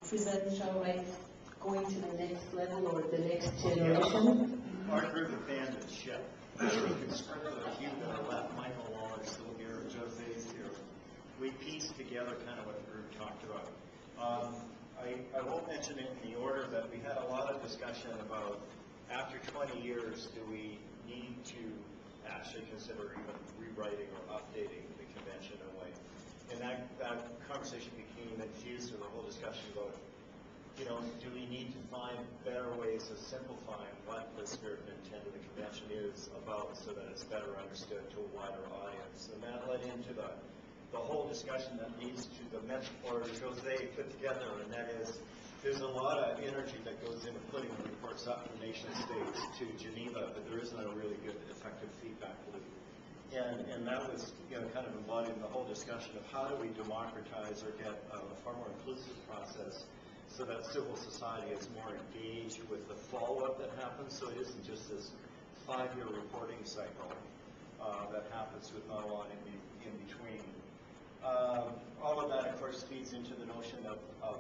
present child rights going to the next level or the next generation? Our group abandoned ship. It's sort of the few that are left. Michael Waller's still here, Jose's here. We pieced together kind of what the group talked about. I won't mention it in the order, but we had a lot of discussion about after 20 years, do we need to actually consider even rewriting or updating the convention in a way? And that conversation became infused with a whole discussion about, do we need to find better ways of simplifying what the spirit and intent of the convention is about so that it's better understood to a wider audience? And that led into the whole discussion that leads to the metaphor Jose put together, and that is there's a lot of energy that goes into putting the reports up from nation states to Geneva, but there isn't a really good, effective feedback loop. And that was kind of embodying the whole discussion of how do we democratize or get a far more inclusive process so that civil society is more engaged with the follow-up that happens, so it isn't just this 5-year reporting cycle that happens with not a lot in between. All of that, of course, feeds into the notion of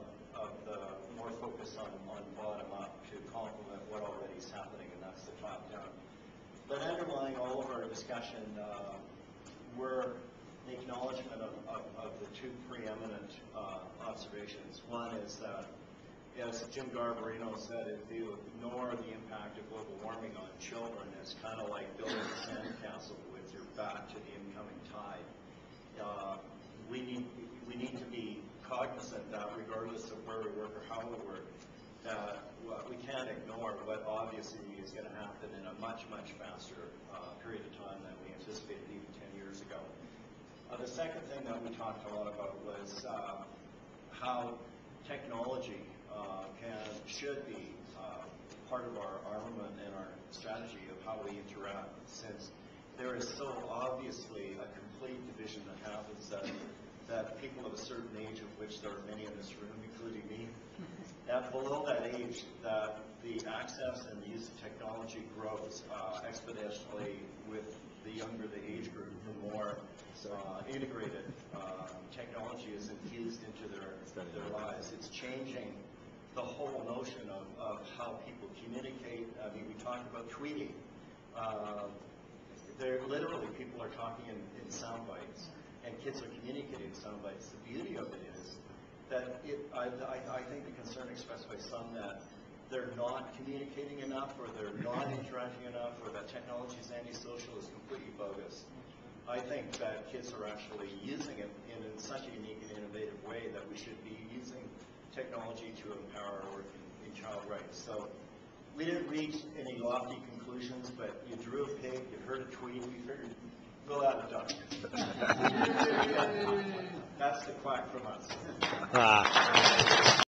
the more focus on bottom-up to complement what already is happening, and that's the top-down. But underlying all of our discussion were the acknowledgement of the two preeminent observations. One is that, as Jim Garbarino said, if you ignore the impact of global warming on children, it's kind of like building a sandcastle with your back to the incoming tide. We need to be cognizant that regardless of where we work or how we work, that we can't ignore what obviously is going to happen in a much, much faster period of time than we anticipated even 10 years ago. The second thing that we talked a lot about was how technology should be part of our armament and our strategy of how we interact, since there is so obviously a complete division that happens that people of a certain age, of which there are many in this room, including me, that below that age, that the access and the use of technology grows exponentially with the younger the age group, the more integrated technology is infused into their lives. It's changing the whole notion of how people communicate. I mean, we talked about tweeting. Literally, people are talking in sound bites, and kids are communicating in sound bites. The beauty of it is that I think the concern expressed by some that they're not communicating enough, or they're not interacting enough, or that technology is antisocial is completely bogus. I think that kids are actually using it in such a unique and innovative way that we should be using technology to empower our work in child rights. So we didn't reach any lofty conclusions, but you drew a pig, you heard a tweet, we figured we'll have it done. That's the quack from us.